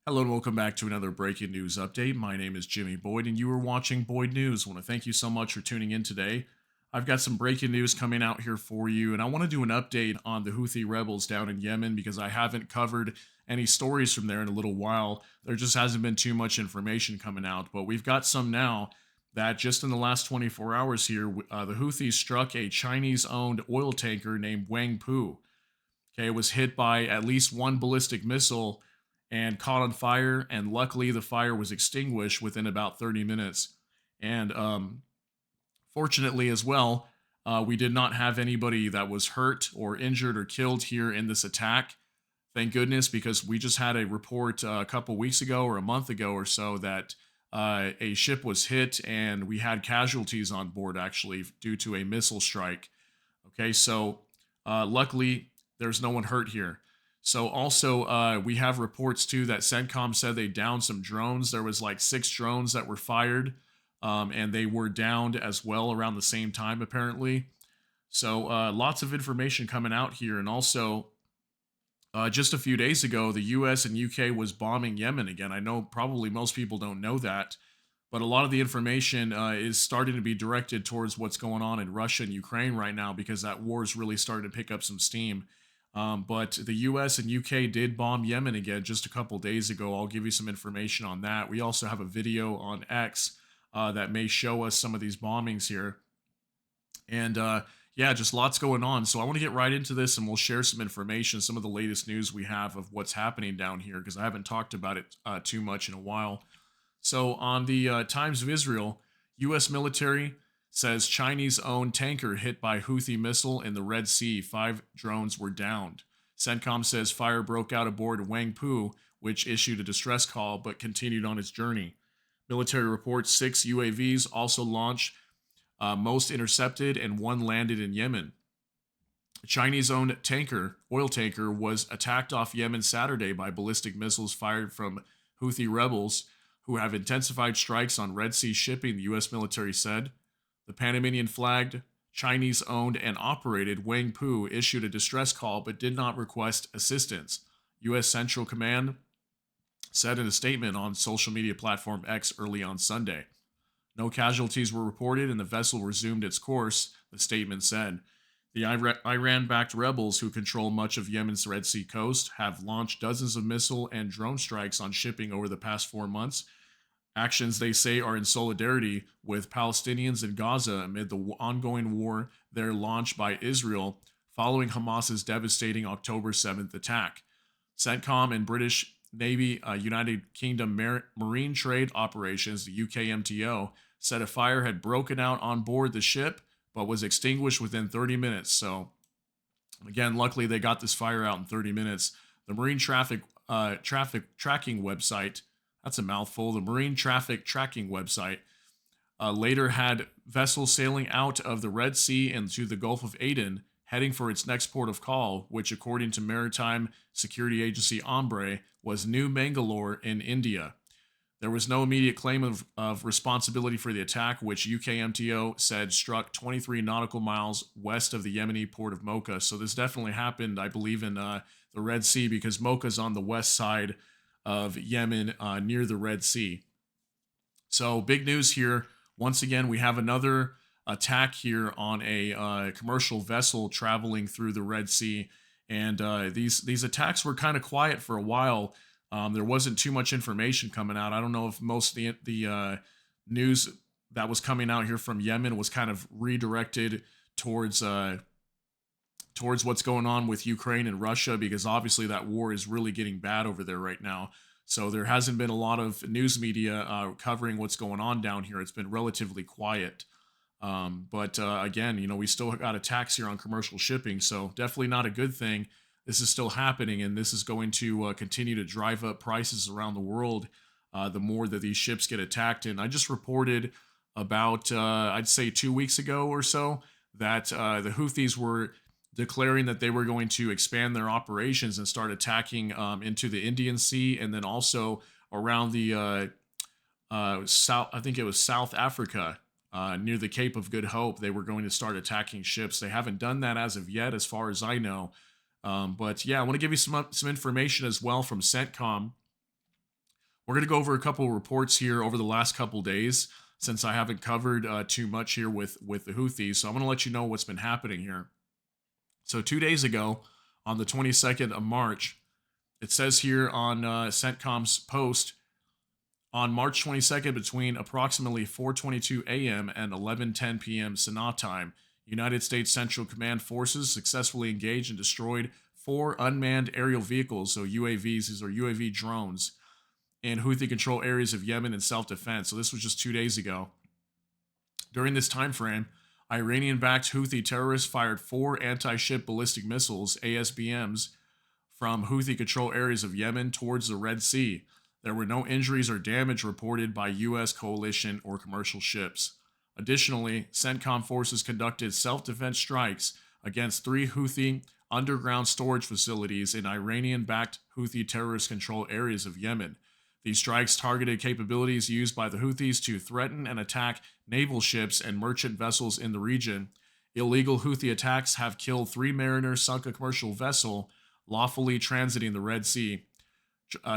Hello and welcome back to another breaking news update. My name is Jimmy Boyd and you are watching Boyd News. I want to thank you so much for tuning in today. I've got some breaking news coming out here for you, and I want to do an update on the Houthi rebels down in Yemen because I haven't covered any stories from there in a little while. There just hasn't been too much information coming out, but we've got some now that just in the last 24 hours here, the Houthis struck a Chinese owned oil tanker named Wang Pu. Okay, it was hit by at least one ballistic missile and caught on fire. And luckily, the fire was extinguished within about 30 minutes. And fortunately, as well, we did not have anybody that was hurt or injured or killed here in this attack. Thank goodness, because we just had a report a couple weeks ago or a month ago or so that a ship was hit and we had casualties on board actually due to a missile strike. Okay, so luckily there's no one hurt here. So also we have reports too that CENTCOM said they downed some drones. There was like 6 drones that were fired, and they were downed as well around the same time apparently. So lots of information coming out here, and also just a few days ago, the U.S. and U.K. was bombing Yemen again. I know probably most people don't know that, but a lot of the information is starting to be directed towards what's going on in Russia and Ukraine right now because that war is really starting to pick up some steam. But the U.S. and U.K. did bomb Yemen again just a couple days ago. I'll give you some information on that. We also have a video on X that may show us some of these bombings here. And yeah, just lots going on. So I want to get right into this and we'll share some information, some of the latest news we have of what's happening down here because I haven't talked about it too much in a while. So on the Times of Israel, U.S. military says Chinese owned tanker hit by Houthi missile in the Red Sea. 5 drones were downed. CENTCOM says fire broke out aboard Wang Pu, which issued a distress call but continued on its journey. Military reports 6 UAVs also launched, most intercepted, and 1 landed in Yemen. A Chinese-owned oil tanker, was attacked off Yemen Saturday by ballistic missiles fired from Houthi rebels, who have intensified strikes on Red Sea shipping, the U.S. military said. The Panamanian-flagged, Chinese-owned, and operated Wang Pu issued a distress call but did not request assistance, U.S. Central Command said in a statement on social media platform X early on Sunday. No casualties were reported and the vessel resumed its course, the statement said. The Iran backed rebels, who control much of Yemen's Red Sea coast, have launched dozens of missile and drone strikes on shipping over the past 4 months. Actions they say are in solidarity with Palestinians in Gaza amid the ongoing war there launched by Israel following Hamas's devastating October 7th attack. CENTCOM and British Navy United Kingdom Marine Trade Operations, the UKMTO, said a fire had broken out on board the ship but was extinguished within 30 minutes. So, again, luckily they got this fire out in 30 minutes. The Marine Traffic Tracking website, that's a mouthful, the Marine Traffic Tracking website, later had vessels sailing out of the Red Sea into the Gulf of Aden, heading for its next port of call, which, according to Maritime Security Agency Ombre, was New Mangalore in India. There was no immediate claim of responsibility for the attack, which UKMTO said struck 23 nautical miles west of the Yemeni port of Mocha. So this definitely happened, I believe, in the Red Sea because Mocha's on the west side of Yemen near the Red Sea. So big news here. Once again, we have another attack here on a commercial vessel traveling through the Red Sea. And these attacks were kind of quiet for a while. There wasn't too much information coming out. I don't know if most of the news that was coming out here from Yemen was kind of redirected towards what's going on with Ukraine and Russia, because obviously that war is really getting bad over there right now. So there hasn't been a lot of news media covering what's going on down here. It's been relatively quiet. But again, we still got attacks here on commercial shipping, so definitely not a good thing. This is still happening, and this is going to continue to drive up prices around the world the more that these ships get attacked. And I just reported about, I'd say 2 weeks ago or so, that the Houthis were declaring that they were going to expand their operations and start attacking into the Indian Sea, and then also around the South, I think it was South Africa, near the Cape of Good Hope. They were going to start attacking ships. They haven't done that as of yet, as far as I know. But yeah, I want to give you some information as well from CENTCOM. We're going to go over a couple of reports here over the last couple days since I haven't covered too much here with the Houthis. So I'm going to let you know what's been happening here. So 2 days ago, on the 22nd of March, it says here on CENTCOM's post, on March 22nd, between approximately 4:22 a.m. and 11:10 p.m. Sanaa time, United States Central Command forces successfully engaged and destroyed 4 unmanned aerial vehicles, so UAVs, these are UAV drones, in Houthi-controlled areas of Yemen in self-defense. So this was just 2 days ago. During this time frame, Iranian-backed Houthi terrorists fired 4 anti-ship ballistic missiles, ASBMs, from Houthi-controlled areas of Yemen towards the Red Sea. There were no injuries or damage reported by U.S. coalition or commercial ships. Additionally, CENTCOM forces conducted self-defense strikes against 3 Houthi underground storage facilities in Iranian-backed Houthi terrorist-controlled areas of Yemen. These strikes targeted capabilities used by the Houthis to threaten and attack naval ships and merchant vessels in the region. Illegal Houthi attacks have killed 3 mariners, sunk a commercial vessel lawfully transiting the Red Sea,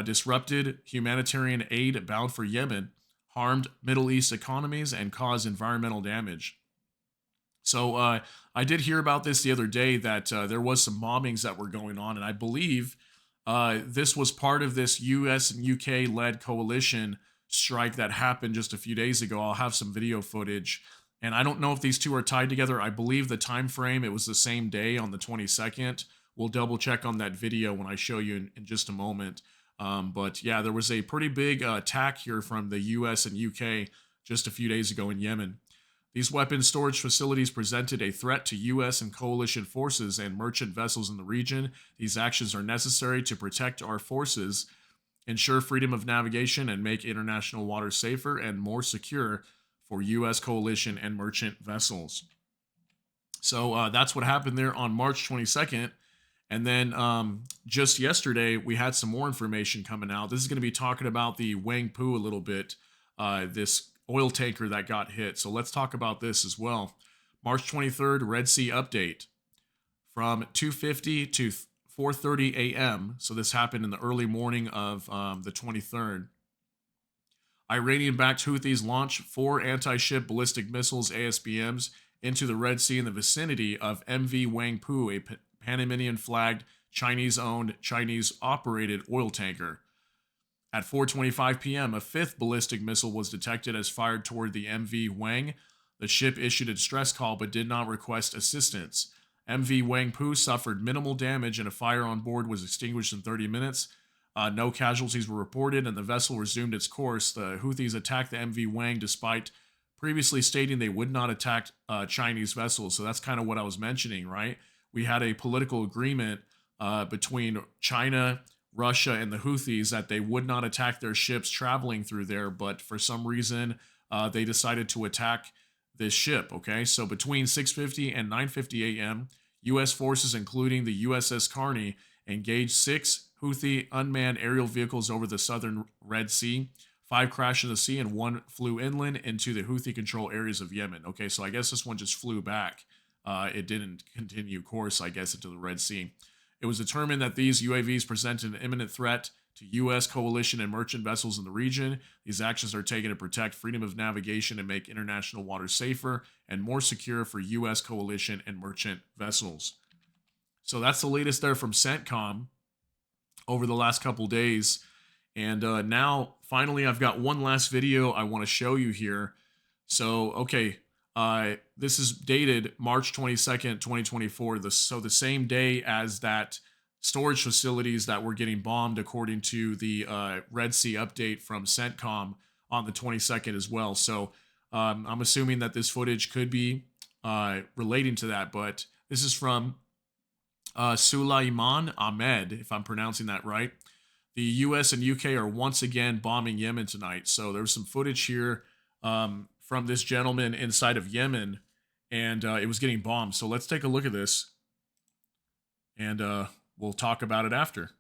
disrupted humanitarian aid bound for Yemen, harmed Middle East economies, and caused environmental damage. So I did hear about this the other day, that there was some bombings that were going on, and I believe this was part of this U.S. and UK-led coalition strike that happened just a few days ago. I'll have some video footage, and I don't know if these two are tied together. I believe the time frame, it was the same day on the 22nd. We'll double check on that video when I show you in just a moment. But yeah, there was a pretty big attack here from the US and UK just a few days ago in Yemen. These weapons storage facilities presented a threat to U.S. and coalition forces and merchant vessels in the region. These actions are necessary to protect our forces, ensure freedom of navigation, and make international waters safer and more secure for U.S. coalition and merchant vessels. So that's what happened there on March 22nd. And then just yesterday, we had some more information coming out. This is going to be talking about the Huang a little bit, this oil tanker that got hit. So let's talk about this as well. March 23rd, Red Sea update. From 2:50 to 4:30 a.m., so this happened in the early morning of the 23rd, Iranian-backed Houthis launched 4 anti-ship ballistic missiles, ASBMs, into the Red Sea in the vicinity of MV Huang, a Panamanian-flagged, Chinese-owned, Chinese-operated oil tanker. At 4:25 p.m., a 5th ballistic missile was detected as fired toward the MV Huang. The ship issued a distress call but did not request assistance. MV Huang suffered minimal damage and a fire on board was extinguished in 30 minutes. No casualties were reported and the vessel resumed its course. The Houthis attacked the MV Huang despite previously stating they would not attack Chinese vessels. So that's kind of what I was mentioning, right? We had a political agreement between China, Russia, and the Houthis that they would not attack their ships traveling through there, but for some reason they decided to attack this ship. Okay, so between 6:50 and 9:50 a.m., U.S. forces, including the USS Carney, engaged 6 Houthi unmanned aerial vehicles over the southern Red Sea. 5 crashed in the sea and 1 flew inland into the Houthi-controlled areas of Yemen. Okay, so I guess this one just flew back. It didn't continue course, I guess, into the Red Sea. It was determined that these UAVs presented an imminent threat to U.S. coalition and merchant vessels in the region. These actions are taken to protect freedom of navigation and make international waters safer and more secure for U.S. coalition and merchant vessels. So that's the latest there from CENTCOM over the last couple days. And now, finally, I've got one last video I want to show you here. So, okay, this is dated March 22nd, 2024. So the same day as that storage facilities that were getting bombed, according to the Red Sea update from CENTCOM on the 22nd as well. So I'm assuming that this footage could be relating to that, but this is from Sulaiman Ahmed, if I'm pronouncing that right. The U.S. and U.K. are once again bombing Yemen tonight. So there's some footage here from this gentleman inside of Yemen, and it was getting bombed. So let's take a look at this, and we'll talk about it after.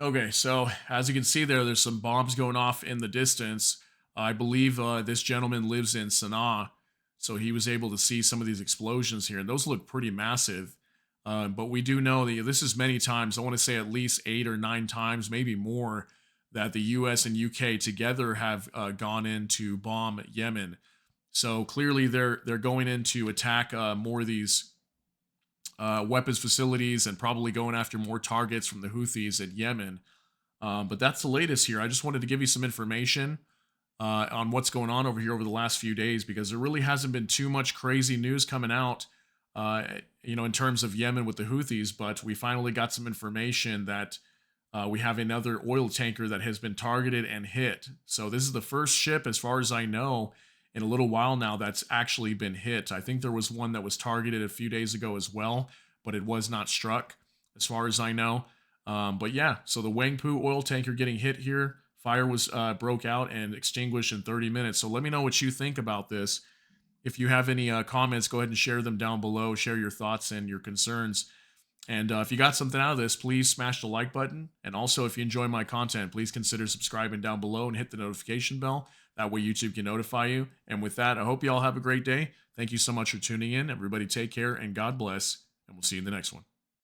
Okay, so as you can see there, there's some bombs going off in the distance. I believe this gentleman lives in Sana'a, so he was able to see some of these explosions here, and those look pretty massive. But we do know that this is many times. I want to say at least 8 or 9 times, maybe more, that the U.S. and UK together have gone in to bomb Yemen. So clearly, they're going in to attack more of these weapons facilities and probably going after more targets from the Houthis in Yemen. But that's the latest here. I just wanted to give you some information on what's going on over here over the last few days because there really hasn't been too much crazy news coming out, in terms of Yemen with the Houthis. But we finally got some information that we have another oil tanker that has been targeted and hit. So this is the first ship, as far as I know, in a little while now that's actually been hit. I think there was one that was targeted a few days ago as well, but it was not struck, as far as I know. But yeah, so the Wangpu oil tanker getting hit here. Fire was broke out and extinguished in 30 minutes. So let me know what you think about this. If you have any comments, go ahead and share them down below. Share your thoughts and your concerns. And if you got something out of this, please smash the like button. And also, if you enjoy my content, please consider subscribing down below and hit the notification bell. That way YouTube can notify you. And with that, I hope you all have a great day. Thank you so much for tuning in. Everybody take care and God bless. And we'll see you in the next one.